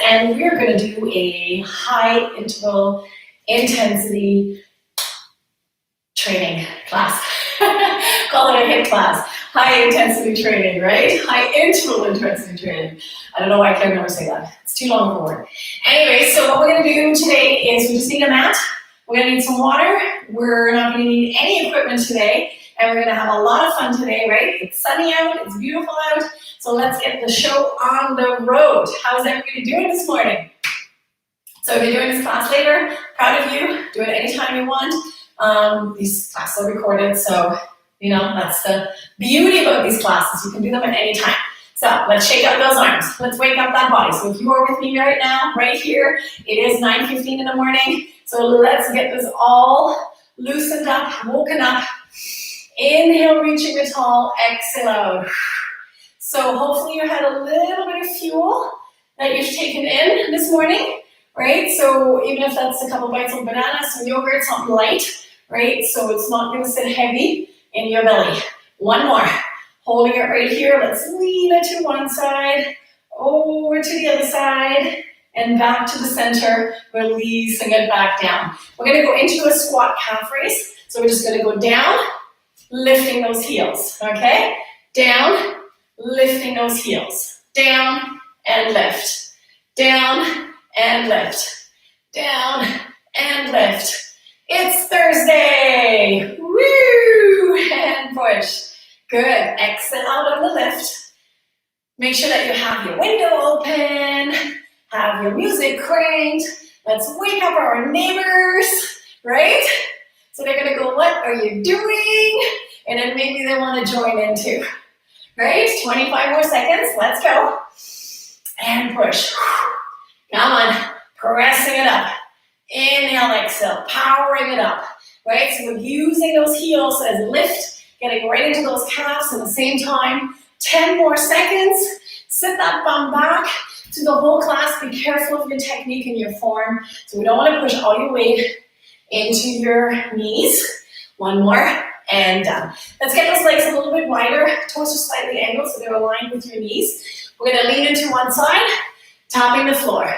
and we're going to do a high interval intensity training class. Call it a HIIT class. High intensity training, right? High interval intensity training. I don't know why I can never say that. It's too long of a word. Anyway, so what we're going to do today is we just need a mat. We're going to need some water. We're not going to need any equipment today. And we're going to have a lot of fun today, right? It's sunny out. It's beautiful out. So let's get the show on the road. How's everybody doing this morning? So if you're doing this class later, proud of you. Do it anytime you want. These classes are recorded, so you know that's the beauty about these classes. You can do them at any time. So let's shake out those arms. Let's wake up that body. So if you are with me right now, right here, it is 9:15 in the morning. So let's get this all loosened up, woken up. Inhale, reaching the tall, exhale out. So hopefully you had a little bit of fuel that you've taken in this morning, right? So even if that's a couple bites of banana, some yogurt, something light, right? So it's not gonna sit heavy in your belly. One more, holding it right here. Let's lean it to one side, over to the other side, and back to the center, releasing it back down. We're gonna go into a squat calf raise. So we're just gonna go down, lifting those heels, okay? Down, lifting those heels. Down and lift. Down and lift. Down and lift. It's Thursday. Woo! And push. Good. Exhale out on the lift. Make sure that you have your window open. Have your music cranked. Let's wake up our neighbors, right? So they're gonna go, what are you doing? And then maybe they wanna join in too, right? 25 more seconds, let's go. And push. Come on, pressing it up. Inhale, exhale, powering it up, right? So we're using those heels as lift, getting right into those calves at the same time. 10 more seconds. Sit that bum back to the whole class. Be careful of your technique and your form. So we don't wanna push all your weight into your knees. One more, and done. Let's get those legs a little bit wider. Toes are slightly angled so they're aligned with your knees. We're gonna lean into one side, tapping the floor.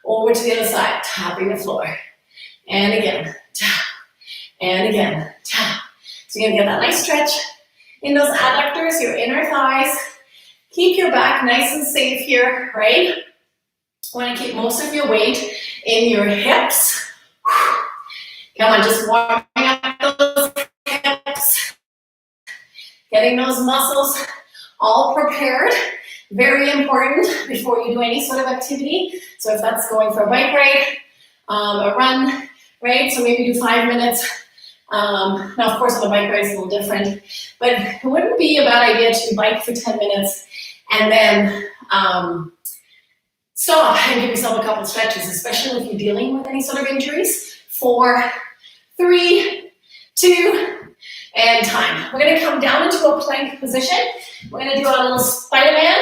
Over to the other side, tapping the floor. And again, tap. And again, tap. So you're gonna get that nice stretch in those adductors, your inner thighs. Keep your back nice and safe here, right? You wanna keep most of your weight in your hips. Come on, just warming up those hips. Getting those muscles all prepared. Very important before you do any sort of activity. So if that's going for a bike ride, a run, right? So maybe do 5 minutes. Now, of course, on a bike ride it's a little different, but it wouldn't be a bad idea to bike for 10 minutes and then stop and give yourself a couple stretches, especially if you're dealing with any sort of injuries. 4, 3, 2, and time. We're gonna come down into a plank position. We're gonna do our little Spider-Man.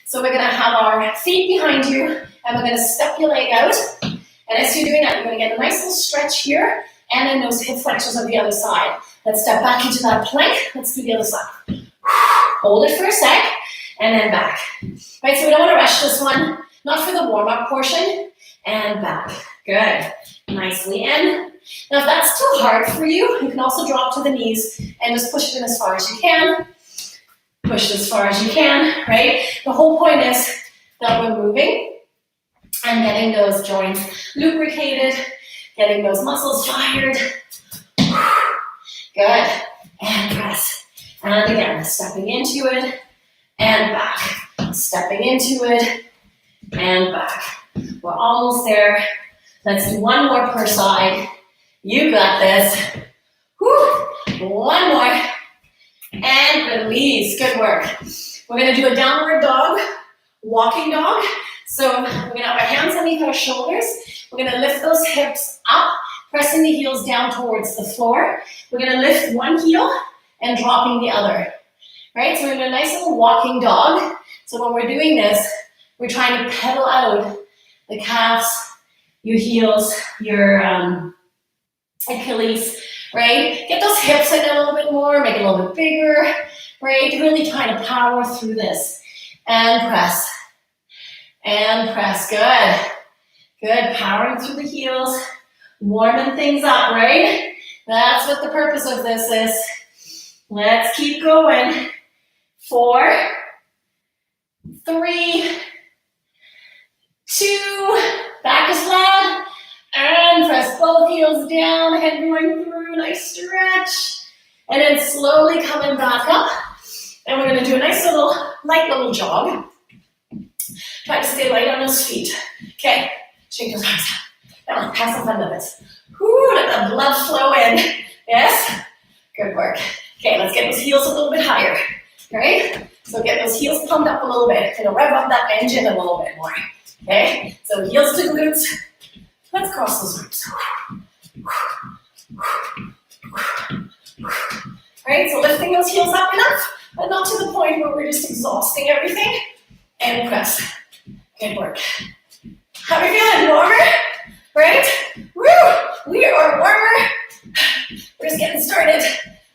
So we're gonna have our feet behind you and we're gonna step your leg out. And as you're doing that, you're gonna get a nice little stretch here and then those hip flexors on the other side. Let's step back into that plank. Let's do the other side. Hold it for a sec and then back. Right, so we don't wanna rush this one. Not for the warm-up portion. And back. Good. Nicely in. Now if that's too hard for you, you can also drop to the knees and just push it in as far as you can. Push it as far as you can, right? The whole point is that we're moving and getting those joints lubricated, getting those muscles fired. Good. And press. And again, stepping into it and back. Stepping into it and back. We're almost there. Let's do one more per side. You got this. Whew. One more. And release. Good work. We're going to do a downward dog, walking dog. So we're going to have our hands underneath our shoulders. We're going to lift those hips up, pressing the heels down towards the floor. We're going to lift one heel and dropping the other. Right? So we're doing a nice little walking dog. So when we're doing this, we're trying to pedal out the calves, your heels, your Achilles, right? Get those hips in a little bit more, make it a little bit bigger, right? Really trying to power through this. And press. and press. Good. Good. Powering through the heels, warming things up, right? That's what the purpose of this is. Let's keep going. 4, 3, 2, back is flat, and press both heels down, head going through, nice stretch, and then slowly coming back up, and we're going to do a nice little, light little jog. Try to stay light on those feet. Okay, shake those arms out. Now, pass the fun of this. Whoo, let the blood flow in. Yes? Good work. Okay, let's get those heels a little bit higher. All right? So get those heels pumped up a little bit. Rev up that engine a little bit more. Okay? So heels to glutes. Let's cross those arms. All right, so lifting those heels up enough, but not to the point where we're just exhausting everything. And press. Good work. How are we feeling? Warmer? Right? Woo! We are warmer. We're just getting started.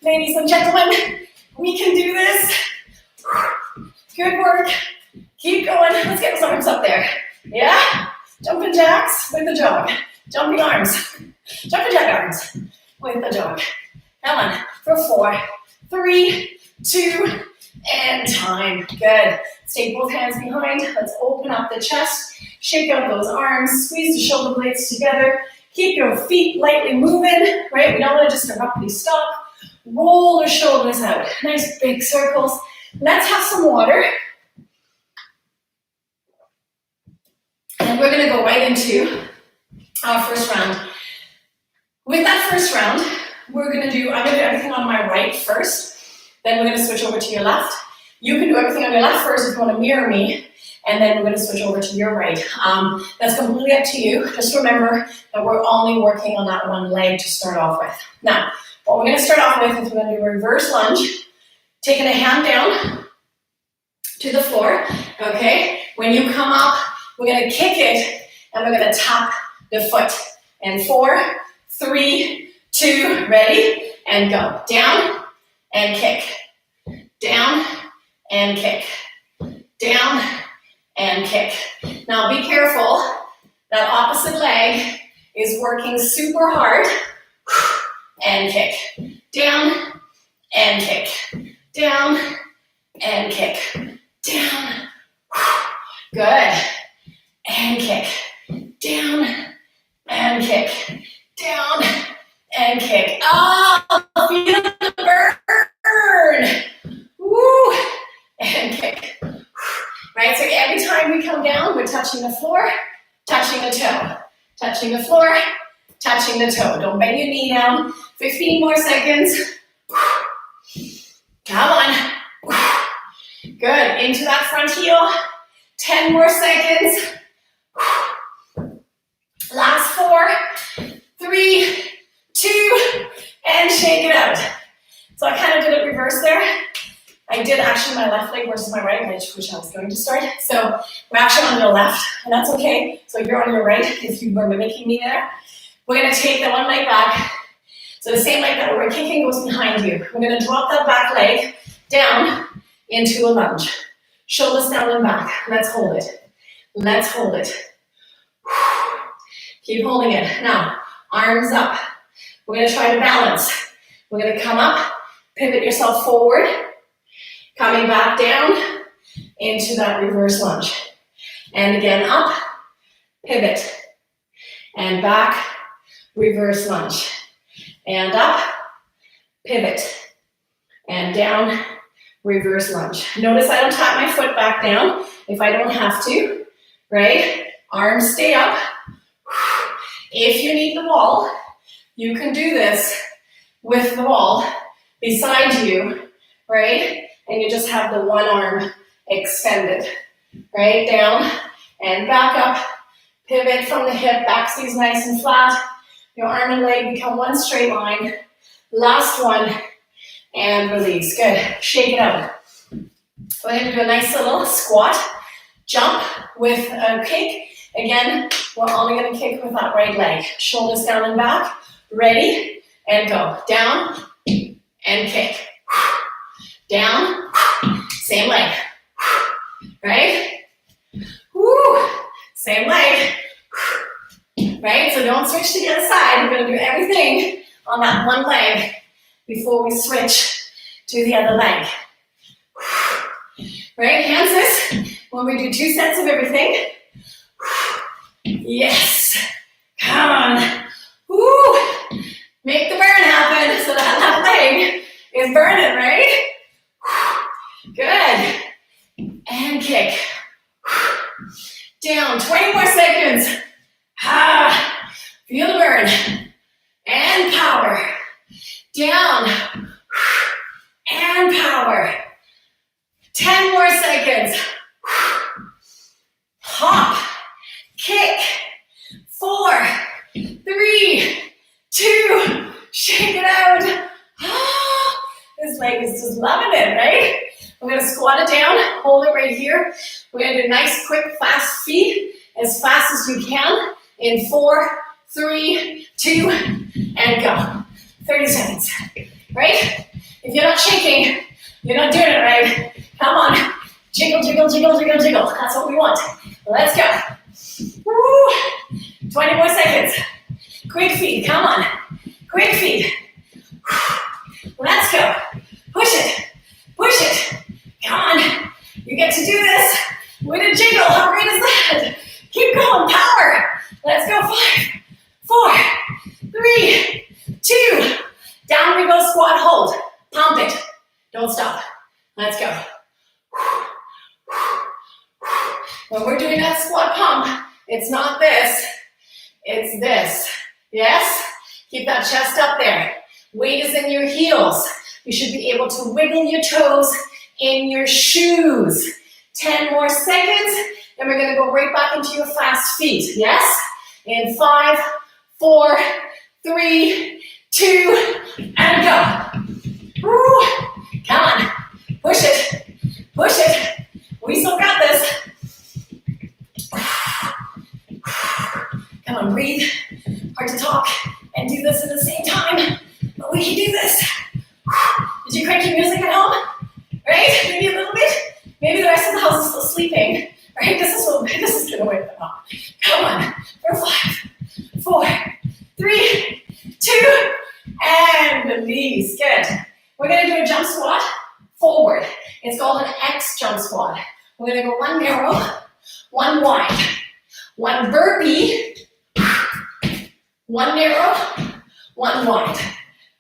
Ladies and gentlemen, we can do this. Good work. Keep going. Let's get those arms up there. Yeah? Jumping jacks with the jog. Jumping arms. Jumping jack arms with the jog. Come on. For 4, 3, 2, and time. Good. Take both hands behind. Let's open up the chest. Shake out those arms. Squeeze the shoulder blades together. Keep your feet lightly moving, right? We don't want to just abruptly stop. Roll the shoulders out. Nice big circles. Let's have some water. And we're going to go right into our first round. With that first round, I'm going to do everything on my right first. Then we're going to switch over to your left. You can do everything on your left first if you want to mirror me. And then we're going to switch over to your right. That's completely up to you. Just remember that we're only working on that one leg to start off with. Now, what we're going to start off with is we're going to do a reverse lunge. Taking a hand down to the floor, okay? When you come up, we're going to kick it, and we're going to tap the foot. And 4, 3, 2, ready, and go. Down, and kick. Down, and kick. Down, and kick. Now be careful, that opposite leg is working super hard. And kick. Down, and kick. Down, and kick. Down. Good. And kick. Down, and kick. Down, and kick. Oh, feel the burn. Woo. And kick. Right, so every time we come down, we're touching the floor, touching the toe. Touching the floor, touching the toe. Don't bend your knee down. 15 more seconds. Come on. Good. Into that front heel. 10 more seconds. Last 4, 3, 2, and shake it out. So I kind of did it reverse there. I did actually my left leg versus my right leg, which I was going to start. So we're actually on your left, and that's okay. So you're on your right if you were mimicking me there. We're going to take the one leg back. So the same leg that we're kicking goes behind you. We're going to drop that back leg down into a lunge. Shoulders down and back. Let's hold it. Let's hold it. Keep holding it. Now, arms up. We're going to try to balance. We're going to come up, pivot yourself forward, coming back down into that reverse lunge. And again, up, pivot, and back, reverse lunge. And up, pivot, and down, reverse lunge. Notice I don't tap my foot back down if I don't have to, right? Arms stay up. If you need the wall, you can do this with the wall beside you, right? And you just have the one arm extended, right? Down and back up. Pivot from the hip, back stays nice and flat. Your arm and leg become one straight line. Last one, and release. Good. Shake it out. We're going to do a nice little squat, jump with a kick. Again, we're only going to kick with that right leg. Shoulders down and back. Ready, and go. Down, and kick. Down, same leg. Right? Woo. Woo. Same leg. Right? So don't switch to the other side. We're going to do everything on that one leg before we switch to the other leg. Right? Hands this when we do 2 sets of everything. Yes. Come on. Woo. Make the burn happen so that left leg is burning, right? Good. And kick. Down. 20 more seconds. Feel the burn. And power. Down. And power. 10 more seconds. Hop. Kick. 4, 3, 2, shake it out. This leg is just loving it, right? We're going to squat it down, hold it right here. We're going to do nice, quick, fast feet, as fast as you can, in 4, 3, 2, and go. 30 seconds, right? If you're not shaking, you're not doing it right. Come on, jiggle, jiggle, jiggle, jiggle, jiggle. That's what we want. Let's go. Woo. 20 more seconds. Quick feet, come on. Quick feet. Let's go. Push it. Push it. Come on. You get to do this with a jiggle. How great is that? Keep going. Power. Let's go. 5, 4, 3, 2. Down we go. Squat, hold. Pump it. Don't stop. Let's go. When we're doing that squat pump, it's not this. It's this. Yes? Keep that chest up there. Weight is in your heels. You should be able to wiggle your toes in your shoes. 10 more seconds, and we're going to go right back into your fast feet. Yes? In 5, 4, 3, 2, and go. Woo. Come on. Push it. Push it. We still got this. Come on, breathe. Hard to talk and do this at the same time, but we can do this. Did you crank your music at home? Right? Maybe a little bit. Maybe the rest of the house is still sleeping. Right? This is gonna wake them up. Come on. For 5, 4, 3, 2, and release. Good. We're gonna do a jump squat forward. It's called an X jump squat. We're gonna go one narrow, one wide, one burpee, one narrow, one wide.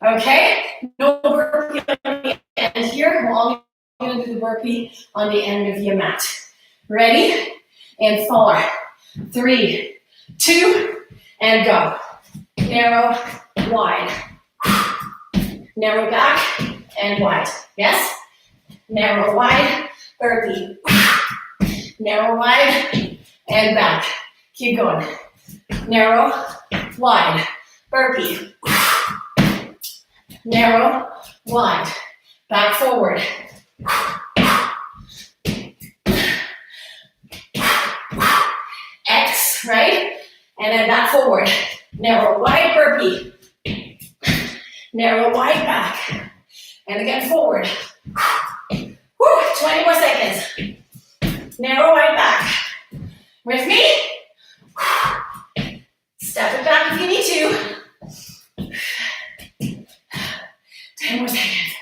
Okay? No burpee on the end here. We're only going to do the burpee on the end of your mat. Ready? And 4, 3, 2, and go. Narrow, wide. Narrow back and wide. Yes? Narrow, wide, burpee. Narrow, wide, and back. Keep going. Narrow, wide, burpee. Narrow, wide, back forward. X, right? And then back forward. Narrow, wide, burpee. Narrow, wide, back. And again, forward. Woo, 20 more seconds. Narrow, wide, back. With me? Step it back if you need to. 10 more seconds.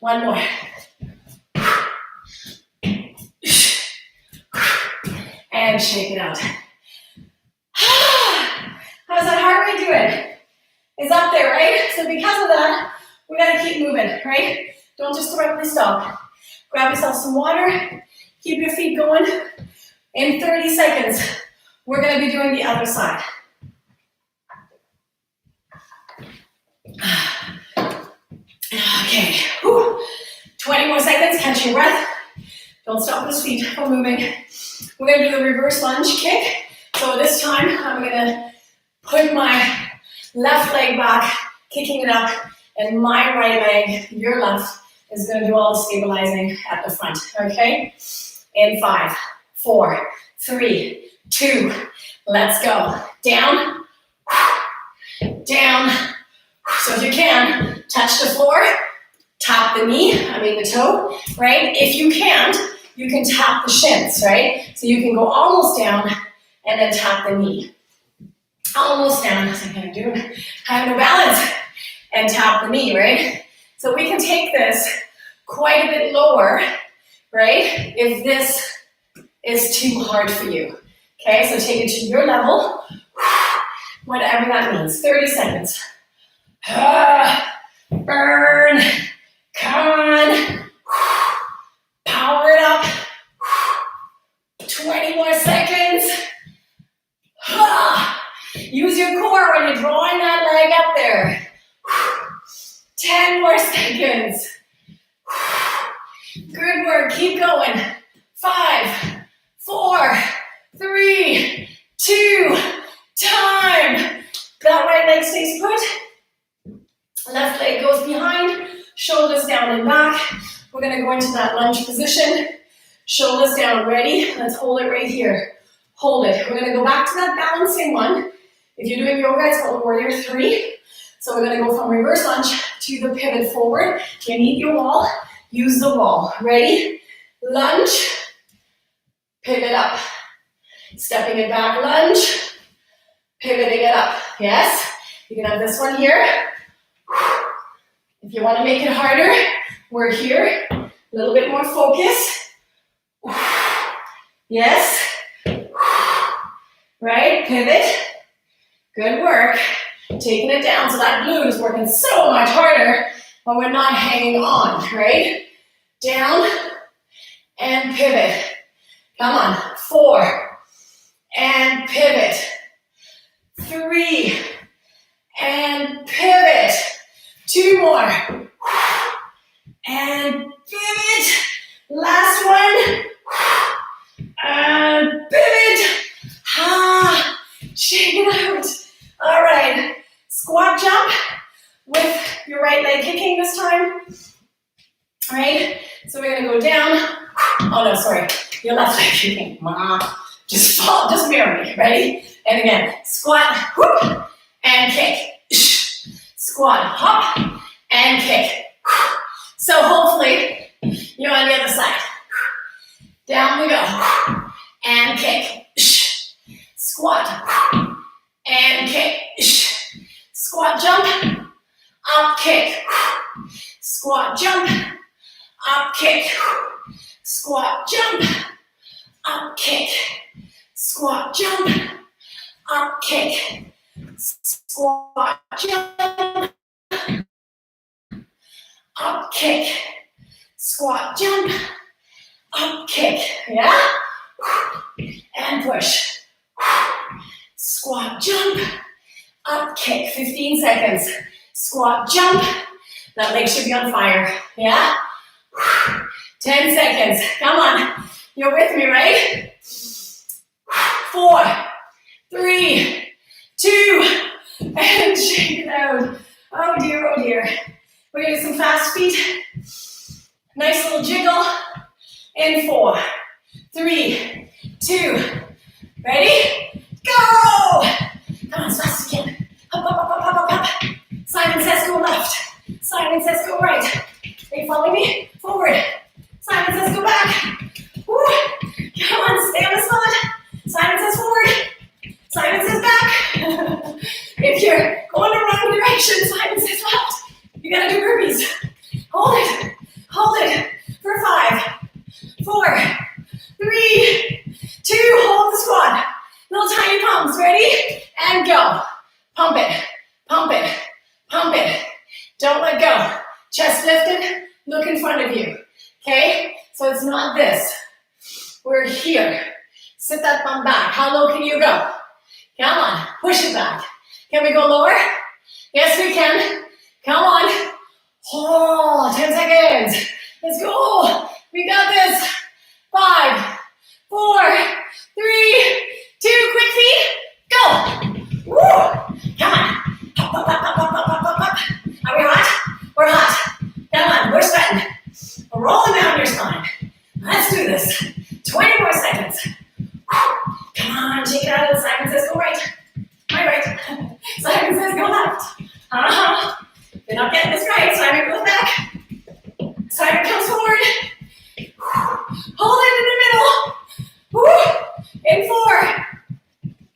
One more. And shake it out. How's that heart rate doing? It's up there, right? So because of that, we gotta keep moving, right? Don't just abruptly stop. Grab yourself some water. Keep your feet going. In 30 seconds, we're gonna be doing the other side. Okay, whew. 20 more seconds, catch your breath. Don't stop those feet from moving. We're gonna do the reverse lunge kick. So this time, I'm gonna put my left leg back, kicking it up, and my right leg, your left, is gonna do all the stabilizing at the front, okay? In 5, 4, 3, 2, let's go. Down, down. So if you can, touch the floor, tap the knee, the toe, right? If you can't, you can tap the shins, right? So you can go almost down and then tap the knee. Almost down, as I'm gonna do, I have no balance, and tap the knee, right? So we can take this quite a bit lower, right? If this is too hard for you. Okay, so take it to your level, whatever that means. 30 seconds. Burn. Come on. Power it up. 20 more seconds. Use your core when you're drawing that leg up there. 10 more seconds. Good work. Keep going. 5, 4, 3, 2, time. That right leg stays put. Left leg goes behind. Shoulders down and back. We're going to go into that lunge position. Shoulders down. Ready? Let's hold it right here. Hold it. We're going to go back to that balancing one. If you're doing yoga, it's called Warrior 3. So we're going to go from reverse lunge to the pivot forward. You need your wall. Use the wall. Ready? Lunge. Pivot up. Stepping it back, lunge. Pivoting it up. Yes? You can have this one here. If you want to make it harder, we're here. A little bit more focus. Yes? Right? Pivot. Good work. Taking it down so that glute is working so much harder when we're not hanging on, right? Down and pivot. Come on. 4 and pivot. 3 and pivot. 2 more. And pivot. Last one. And pivot. Shake it out. All right. Squat jump with your right leg kicking this time. All right. So we're gonna go down. Oh no, sorry. Your left leg kicking. Just fall. Just mirror me. Ready? And again. Squat. Whoop, and kick. Squat. Hop. And kick. So hopefully you're on the other side. Down we go. And kick. Squat. And kick. Squat jump. Up kick. Squat jump. Up kick. Squat jump. Up kick. Squat jump. Up kick. Squat jump. Up kick. Squat jump. Up kick. Yeah? And push. Squat jump. Up kick. 15 seconds. Squat jump. That leg should be on fire. Yeah? 10 seconds. Come on. You're with me, right? 4, 3, 2, and shake it out. Oh dear, oh dear. We're gonna do some fast feet. Nice little jiggle. In 4, 3, 2, ready? Go! Come on, as fast as you can. Up, up, up, up, up, up, up. Simon says go left. Simon says go right. Are you following me? Forward. Simon says go back. Woo. Come on, stay on the spot. Simon says forward. Simon says back. If you're going the wrong direction, Simon says left. You gotta do burpees. Hold it. Hold it for 5, 4, 3, 2. Hold the squat. Little tiny pumps. Ready? And go. Pump it. Pump it. Pump it. Don't let go. Chest lifted. Look in front of you. Okay? So it's not this. We're here. Sit that bum back. How low can you go? Come on. Push it back. Can we go lower? Yes, we can. Come on. Oh, 10 seconds. Let's go. We got this. 5, 4, 3, 2. Quick feet. Go. Woo. Come on. Up, up, up, up, up, up, up, up. Are we hot? We're hot. Come on. We're sweating. We're rolling down your spine. Let's do this. 20 more seconds. Come on, shake it out. Simon says go right. My right. Simon says go left. You're not getting this right. Simon goes back.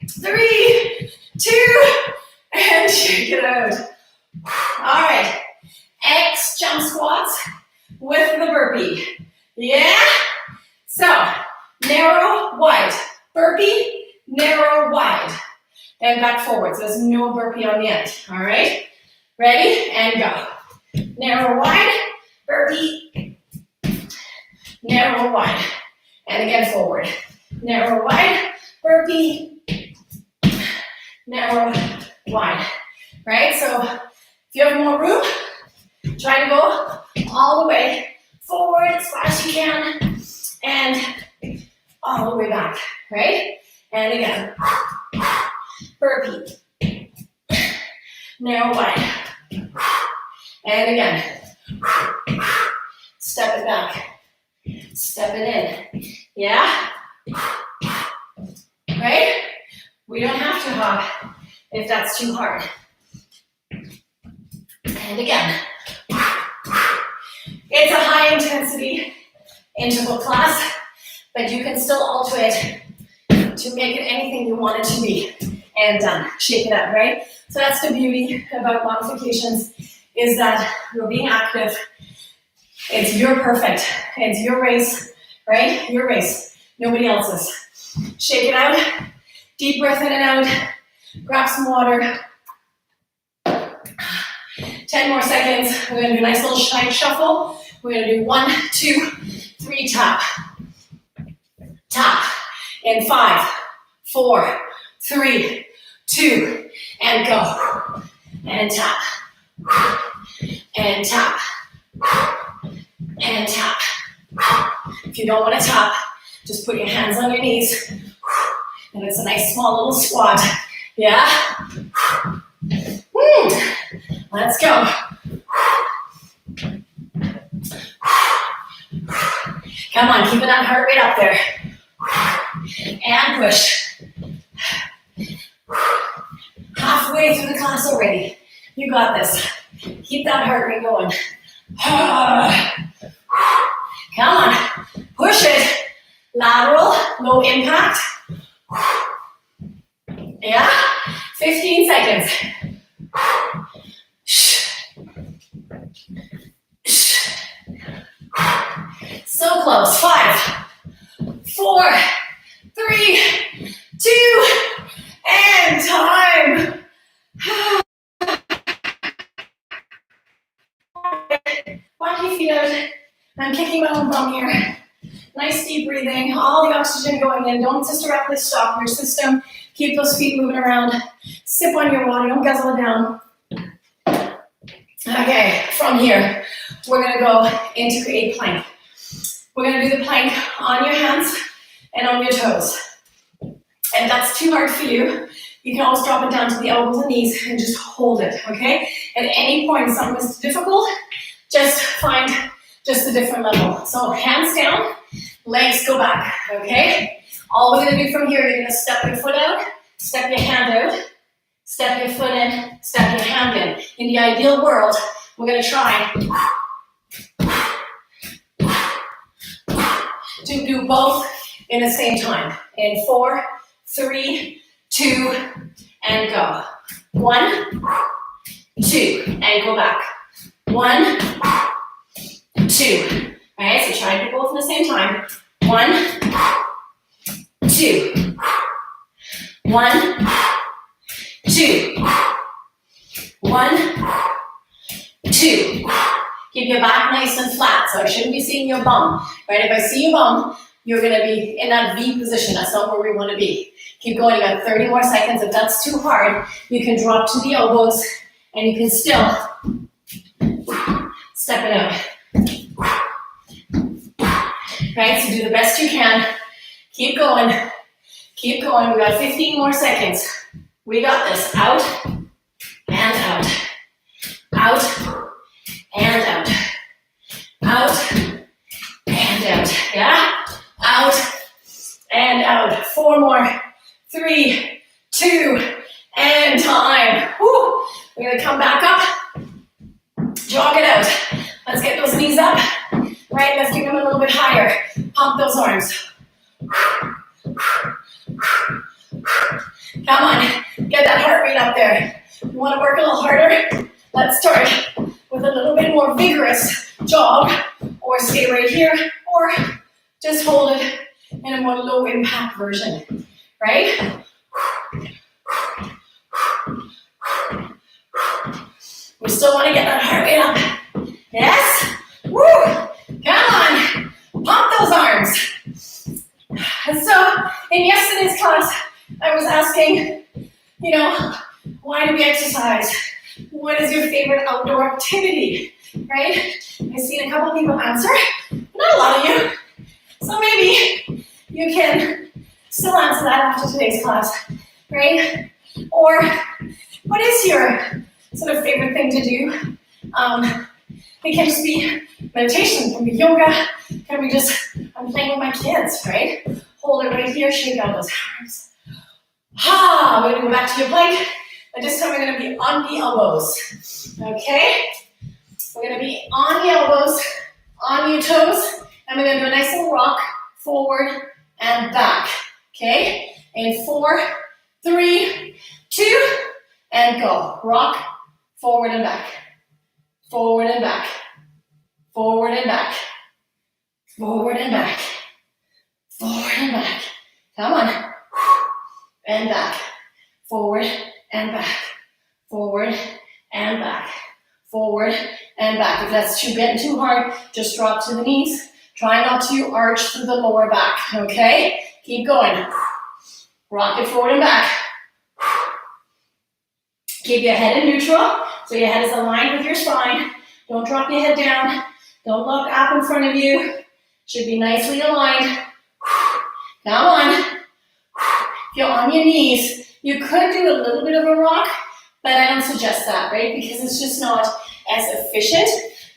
3, 2, and shake it out. All right, X jump squats with the burpee. Yeah? So, narrow, wide. Burpee, narrow, wide. And back forward, so there's no burpee on the end. All right? Ready? And go. Narrow, wide, burpee, narrow, wide. And again, forward. Narrow, wide, burpee, narrow, wide. Right? So, if you have more room, try to go all the way forward as far as you can, and all the way back, right? And again, burpee, narrow, wide, and again, step it back, step it in, yeah? Right? We don't have to hop if that's too hard. And again, it's a high intensity interval class, but you can still alter it to make it anything you want it to be. And done. Shake it out, right? So that's the beauty about modifications, is that you're being active. It's your perfect. It's your race, right? Your race, nobody else's. Shake it out. Deep breath in and out. Grab some water. 10 more seconds. We're gonna do a nice little side shuffle. We're gonna do 1, 2, 3, tap. Tap. In 5, 4, 3, 2, and go. And tap. And tap. And tap. If you don't want to tap, just put your hands on your knees. And it's a nice small little squat. Yeah? Let's go. Come on, keep that heart rate up there. And push. Halfway through the class already. You got this. Keep that heart rate going. Come on. Push it. Lateral, low impact. Yeah? 15 seconds. So close. 5, 4, 3, 2, and time. Walk your feet out. I'm kicking my own bum here. Nice deep breathing. All the oxygen going in. Don't just directly stop your system. Keep those feet moving around. Sip on your water. Don't guzzle it down. Okay, from here, we're going to go into a plank. We're going to do the plank on your hands and on your toes. If that's too hard for you, you can always drop it down to the elbows and knees and just hold it, okay? At any point something is difficult, just find just a different level. So hands down, legs go back, okay? All we're gonna do from here, you're gonna step your foot out, step your hand out, step your foot in, step your hand in. In the ideal world, we're gonna try to do both in the same time. In 4, 3, 2, and go. 1, 2, and go back. 1, 2. All right, so try to do both at the same time. 1, 2. 1, 2. 1, 2. Keep your back nice and flat, so I shouldn't be seeing your bum. Right? If I see your bum, you're going to be in that V position. That's not where we want to be. Keep going, about 30 more seconds. If that's too hard, you can drop to the elbows and you can still step it out. Right, so do the best you can. Keep going. Keep going. We got 15 more seconds. We got this. Out and out. Out and out. Out and out. Yeah? Out and out. 4 more. 3, 2, and time. Woo. We're gonna come back up. Jog it out. Let's get those knees up. Right, let's get them a little bit higher. Pump those arms. Come on, get that heart rate up there. You want to work a little harder? Let's start with a little bit more vigorous jog, or stay right here, or just hold it in a more low impact version, right? We still want to get that heart rate up. Yes? Woo! Come on, pump those arms. So in yesterday's class, I was asking, why do we exercise? What is your favorite outdoor activity, right? I've seen a couple people answer, not a lot of you. So maybe you can still answer that after today's class, right? Or what is your sort of favorite thing to do? It can just be meditation, it can be yoga, it can be just, I'm playing with my kids, right? Hold it right here, shake out those arms. We're gonna go back to your plank, but this time we're gonna be on the elbows, okay? We're gonna be on the elbows, on your toes, and we're gonna do a nice little rock, forward and back, okay? In 4, 3, 2, and go. Rock, forward and back, forward and back, forward and back, forward and back, forward and back. Come on. And back, forward and back, forward and back, forward and back. If that's getting too hard, just drop to the knees. Try not to arch through the lower back, okay? Keep going. Rock it forward and back. Keep your head in neutral, so your head is aligned with your spine. Don't drop your head down. Don't look up in front of you. Should be nicely aligned. Come on. If you're on your knees, you could do a little bit of a rock, but I don't suggest that, right? Because it's just not as efficient.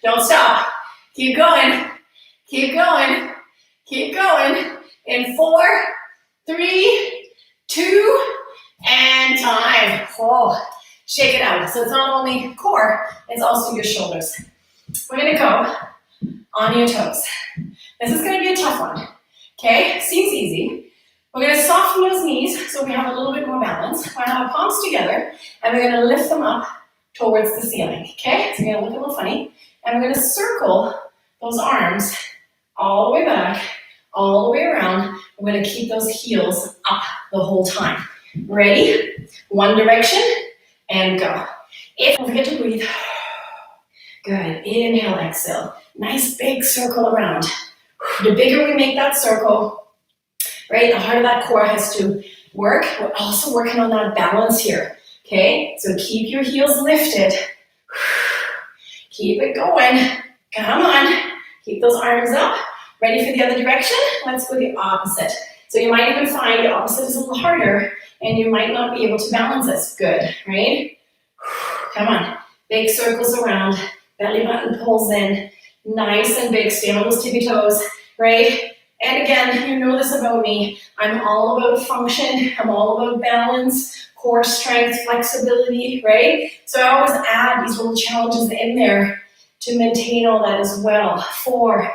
Don't stop. Keep going. Keep going. Keep going. In 4, 3, 2, and time. Shake it out. So it's not only core, it's also your shoulders. We're gonna go on your toes. This is gonna be a tough one, okay? Seems easy. We're gonna soften those knees so we have a little bit more balance. We're gonna have our palms together and we're gonna lift them up towards the ceiling, okay? So you're gonna look a little funny. And we're gonna circle those arms all the way back, all the way around. We're gonna keep those heels up the whole time. Ready? One direction and go. Don't forget to breathe. Good, inhale, exhale. Nice big circle around. The bigger we make that circle, right, the harder that core has to work. We're also working on that balance here, okay? So keep your heels lifted. Keep it going. Come on. Keep those arms up. Ready for the other direction? Let's go the opposite. So you might even find the opposite is a little harder and you might not be able to balance this. Good, right? Come on. Big circles around. Belly button pulls in. Nice and big. Stay on those tippy toes, right? And again, you know this about me. I'm all about function. I'm all about balance, core strength, flexibility, right? So I always add these little challenges in there to maintain all that as well. 4,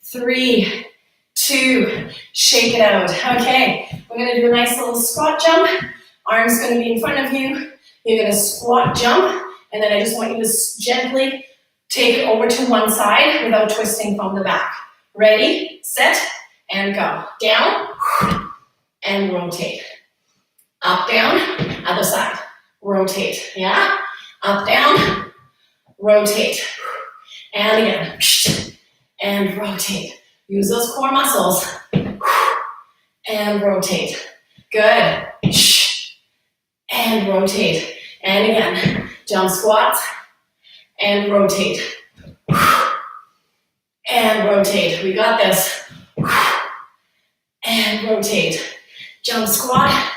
3, 2, shake it out. Okay, we're gonna do a nice little squat jump. Arms gonna be in front of you. You're gonna squat jump, and then I just want you to gently take it over to one side without twisting from the back. Ready, set, and go. Down, and rotate. Up, down, other side. Rotate, yeah? Up, down, rotate. And again, and rotate. Use those core muscles. And rotate. Good. And rotate. And again, jump squats. And rotate. And rotate. We got this. And rotate. Jump squat.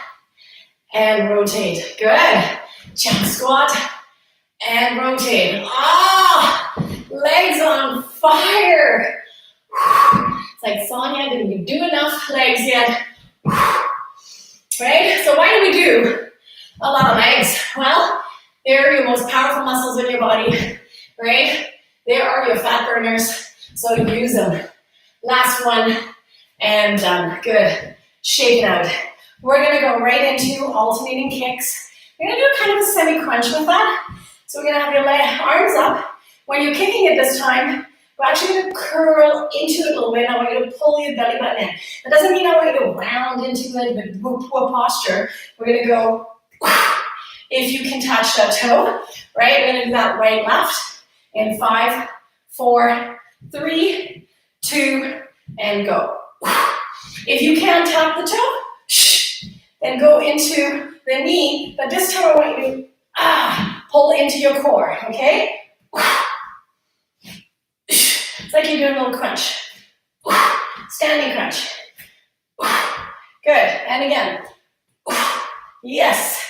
And rotate. Good. Jump squat. And rotate. Legs on fire. It's like, Sonja, didn't you do enough legs yet? Right? So why do we do a lot of legs? Well, they're your most powerful muscles in your body, right? They are your fat burners, so use them. Last one, and done. Good. Shake it out. we're gonna go right into alternating kicks. We're gonna do kind of a semi-crunch with that. So we're gonna have your arms up. When you're kicking it this time, we're actually gonna curl into it a little bit. I want you to pull your belly button in. That doesn't mean I want you to round into it with poor posture. We're gonna go, if you can touch that toe, right? We're gonna do that right, left, in 5, 4, 3, 2, and go. If you can't tap the toe, then go into the knee, but this time I want you to pull into your core, okay? It's like you're doing a little crunch. Standing crunch. Good, and again. Yes.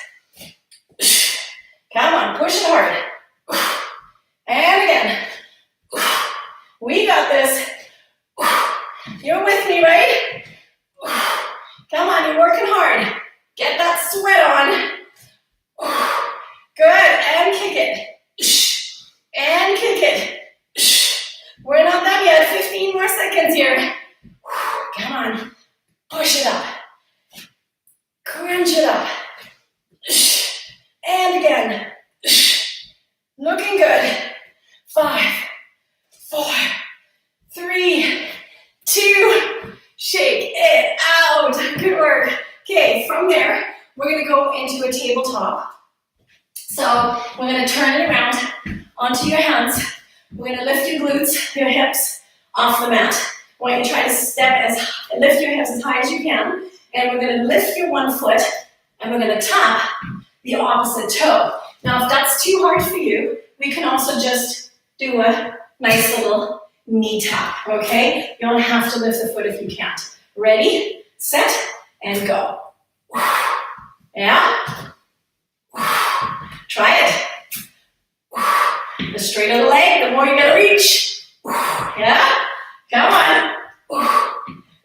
Come on, push it hard. And again. We got this. You're with me, right? Come on, you're working hard. Get that sweat on. Good, and kick it. And kick it. We're not done yet. 15 more seconds here. Come on. Push it up. Crunch it up. And again. Looking good. 5, 4, 3, 2, shake it out. Good work. Okay, from there, we're going to go into a tabletop. So we're going to turn it around onto your hands. We're going to lift your glutes, your hips off the mat. We're going to try to lift your hips as high as you can. And we're going to lift your one foot and we're going to tap the opposite toe. Now, if that's too hard for you, we can also just do a nice little knee tap, okay? You don't have to lift the foot if you can't. Ready, set, and go. Yeah? Try it. The straighter the leg, the more you're gonna reach. Yeah? Come on.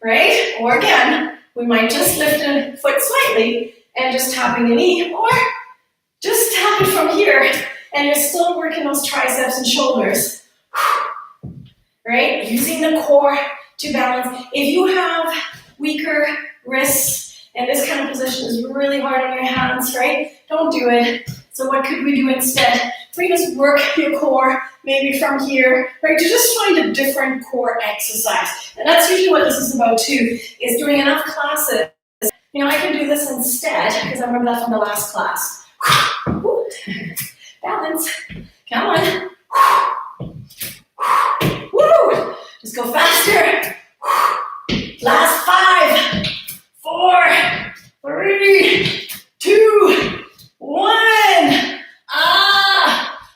Right? Or again, we might just lift the foot slightly and just tapping the knee, or just tap it from here, and you're still working those triceps and shoulders. Right? Using the core to balance. If you have weaker wrists, and this kind of position is really hard on your hands, right? Don't do it. So what could we do instead? We just work your core, maybe from here, right? To just find a different core exercise. And that's usually what this is about too, is doing enough classes. You know, I can do this instead, because I remember that from the last class. Balance. Come on. Woo! Just go faster. Last 5, 4, 3, 2, 1.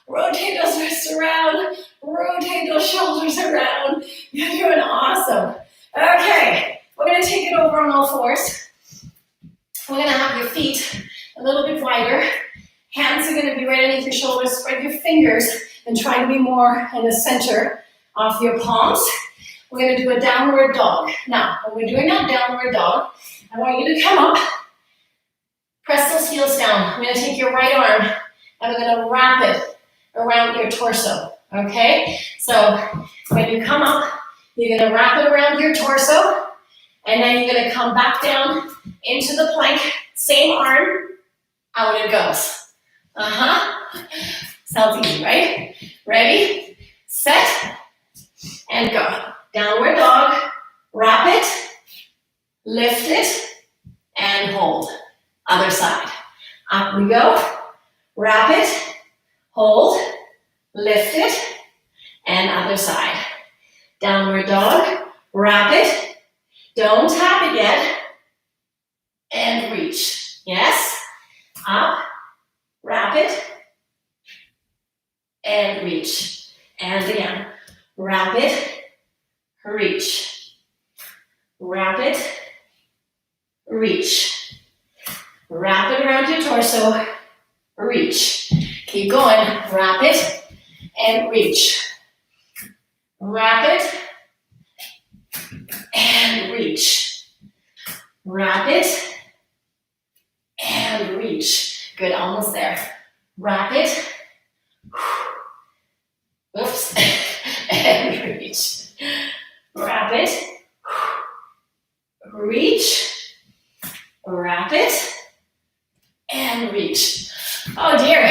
Rotate those wrists around. Rotate those shoulders around. You're doing awesome. Okay, we're going to take it over on all fours. We're going to have your feet a little bit wider. Hands are going to be right underneath your shoulders. Spread your fingers and try to be more in the center of your palms. We're going to do a downward dog. Now, when we're doing that downward dog, I want you to come up, press those heels down. We're going to take your right arm and we're going to wrap it around your torso, okay? So when you come up, you're going to wrap it around your torso, and then you're going to come back down into the plank, same arm, out it goes. Sounds easy, right? Ready, set, and go. Downward dog, wrap it, lift it, and hold. Other side. Up we go, wrap it, hold, lift it, and other side. Downward dog, wrap it, don't tap it yet, and reach. Yes? Up, wrap it, and reach. And again, wrap it, reach. Wrap it, reach. Wrap it around your torso, reach. Keep going, wrap it, and reach. Wrap it, and reach. Wrap it, and reach. Good, almost there. Wrap it, oops, and reach. Wrap it, reach, wrap it, and reach. Oh dear,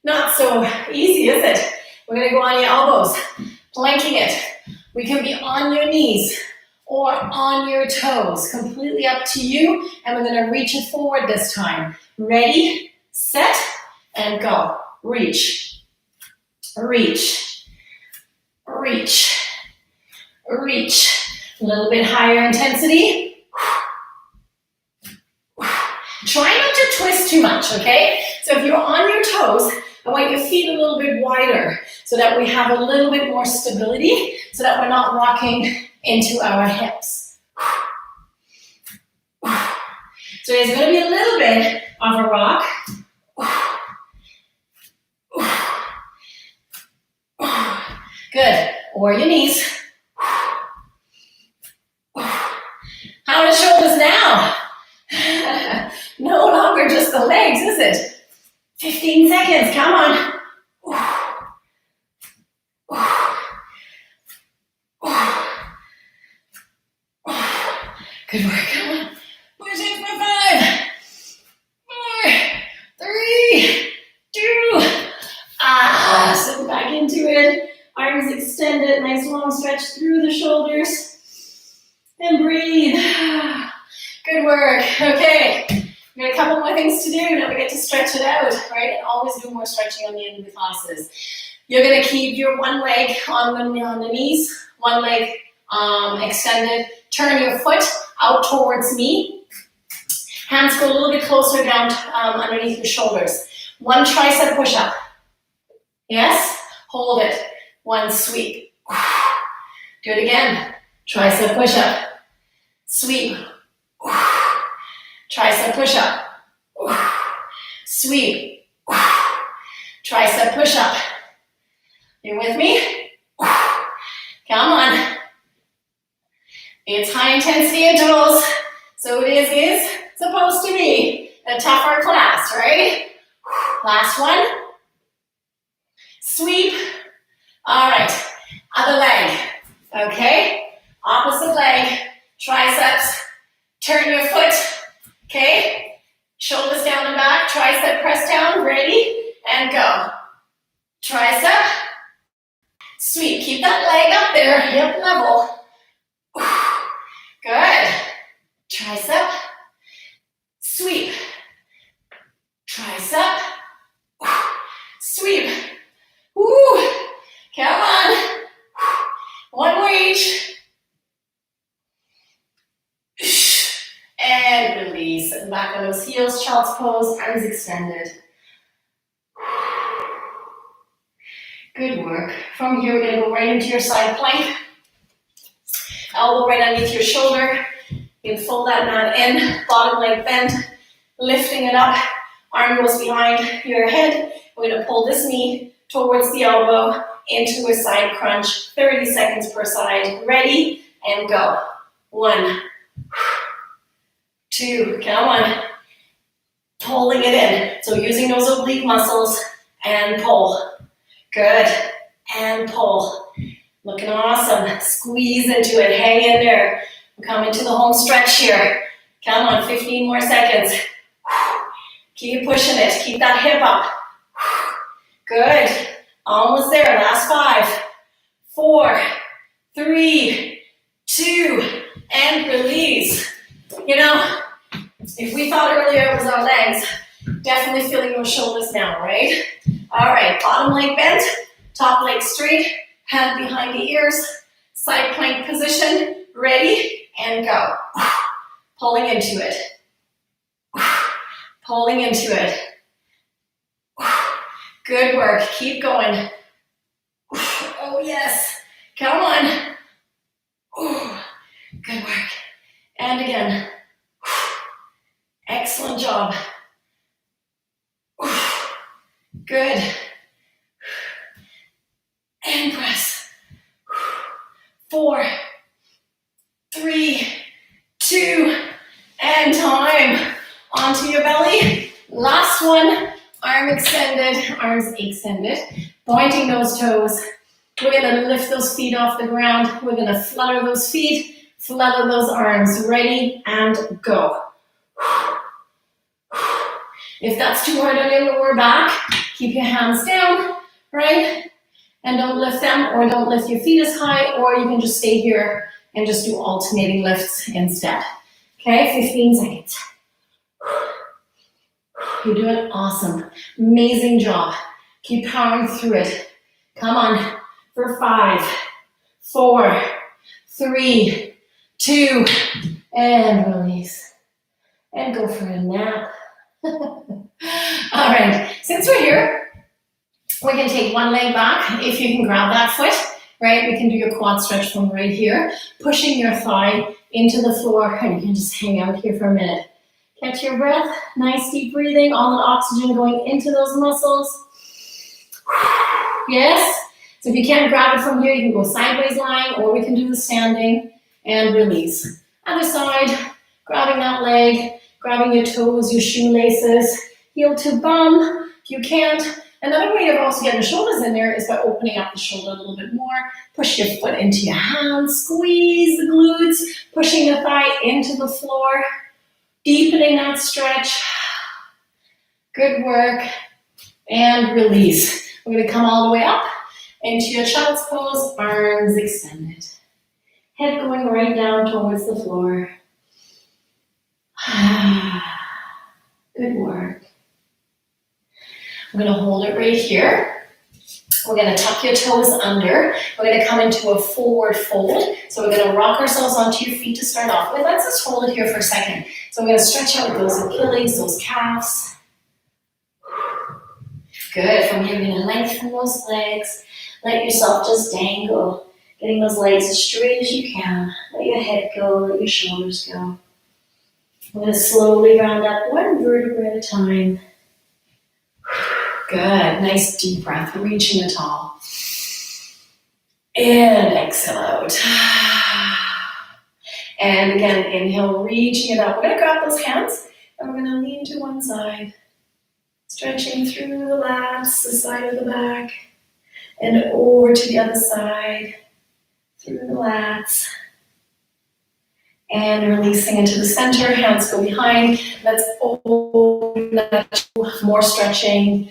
not so easy, is it? We're gonna go on your elbows, planking it. We can be on your knees or on your toes, completely up to you, and we're gonna reach it forward this time. Ready, set, and go. Reach, reach, reach, reach. A little bit higher intensity. Try not to twist too much, okay? So if you're on your toes, I want your feet a little bit wider so that we have a little bit more stability, so that we're not rocking into our hips. So there's going to be a little bit of a rock. Good. Or your knees. How are the shoulders now? No longer just the legs, is it? 15 seconds, come on. Good work, come on. Push it for 5, 4, 3, 2. Sit back into it. Arms extended, nice long stretch through the shoulders. And breathe. Good work. Okay. We got a couple more things to do. Now we get to stretch it out, right? And always do more stretching on the end of the classes. You're going to keep your one leg on the knees, one leg extended. Turn your foot out towards me. Hands go a little bit closer down underneath your shoulders. One tricep push-up. Yes? Hold it. One sweep. Do it again. Tricep push-up. Sweep. Tricep push-up. Sweep. Tricep push-up. You with me? Come on. It's high intensity intervals, so it is supposed to be a tougher class, right? Last one. Sweep. All right, other leg. Okay, opposite leg, triceps. Turn your foot. Okay, shoulders down and back, tricep press down, ready, and go. Tricep, sweep, keep that leg up there, hip level. Good. Tricep, sweep. Tricep, sweep. Woo. Come on. One more each. And release. And back on those heels, child's pose, arms extended. Good work. From here, we're going to go right into your side plank. Elbow right underneath your shoulder. You can fold that mat in, bottom leg bent, lifting it up. Arm goes behind your head. We're going to pull this knee towards the elbow into a side crunch. 30 seconds per side. Ready, and go. 1, 2, come on. Pulling it in. So using those oblique muscles and pull. Good. And pull. Looking awesome. Squeeze into it. Hang in there. We're coming to the home stretch here. Come on, 15 more seconds. Keep pushing it. Keep that hip up. Good. Almost there. Last 5, 4, 3, 2, and release. You know, if we thought earlier it was our legs, definitely feeling those shoulders now, right? All right, bottom leg bent, top leg straight, hand behind the ears, side plank position, ready, and go. Pulling into it. Pulling into it. Good work, keep going. Oh yes, come on. Good work. And again. Excellent job. Good. And press. 4, 3, 2, and time. Onto your belly. Last one. Arm extended, arms extended. Pointing those toes. We're gonna lift those feet off the ground. We're gonna flutter those feet, flutter those arms. Ready, and go. If that's too hard on your lower back, keep your hands down, right? And don't lift them, or don't lift your feet as high, or you can just stay here and just do alternating lifts instead. Okay, 15 seconds. You're doing awesome. Amazing job. Keep powering through it. Come on, for 5, 4, 3, 2, and release. And go for a nap. All right, since we're here, we can take one leg back. If you can grab that foot, right? We can do your quad stretch from right here, pushing your thigh into the floor, and you can just hang out here for a minute. Catch your breath, nice deep breathing, all the oxygen going into those muscles. Yes? So if you can't grab it from here, you can go sideways lying, or we can do the standing and release. Other side, grabbing that leg, grabbing your toes, your shoelaces, heel to bum. If you can't, another way of also getting the shoulders in there is by opening up the shoulder a little bit more. Push your foot into your hands, squeeze the glutes, pushing the thigh into the floor, deepening that stretch. Good work. And release. We're going to come all the way up into your child's pose, arms extended. Head going right down towards the floor. Good work. We're going to hold it right here. We're going to tuck your toes under. We're going to come into a forward fold. So we're going to rock ourselves onto your feet to start off with. Let's just hold it here for a second. So we're going to stretch out those Achilles, those calves. Good. From here, you're going to lengthen those legs. Let yourself just dangle. Getting those legs as straight as you can. Let your head go. Let your shoulders go. We're going to slowly round up one vertebra at a time. Good. Nice deep breath. Reaching it all. And exhale out. And again, inhale, reaching it up. We're going to grab those hands and we're going to lean to one side. Stretching through the lats, the side of the back, and over to the other side, through the lats. And releasing into the center, hands go behind. Let's open that, more stretching.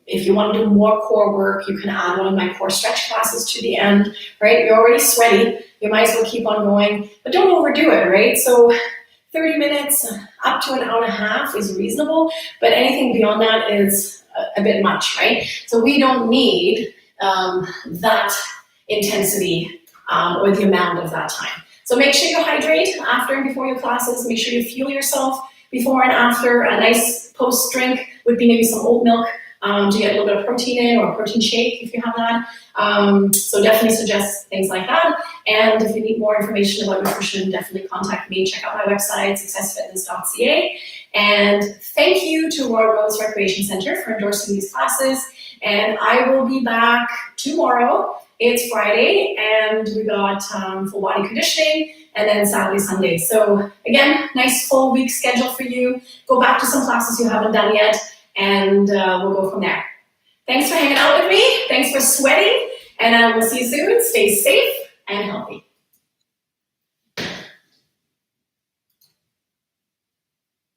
If you want to do more core work, you can add one of my core stretch classes to the end, right? You're already sweaty. You might as well keep on going, but don't overdo it, right? So 30 minutes up to an hour and a half is reasonable, but anything beyond that is a bit much, right? So we don't need that intensity or the amount of that time. So make sure you hydrate after and before your classes. Make sure you fuel yourself before and after. A nice post drink would be maybe some oat milk to get a little bit of protein in, or a protein shake if you have that. So definitely suggest things like that. And if you need more information about nutrition, definitely contact me. Check out my website, successfitness.ca. And thank you to Royal Rose Recreation Center for endorsing these classes. And I will be back tomorrow. It's Friday, and we got full body conditioning, and then Saturday, Sunday. So again, nice full week schedule for you. Go back to some classes you haven't done yet, and we'll go from there. Thanks for hanging out with me. Thanks for sweating, and we'll see you soon. Stay safe and healthy.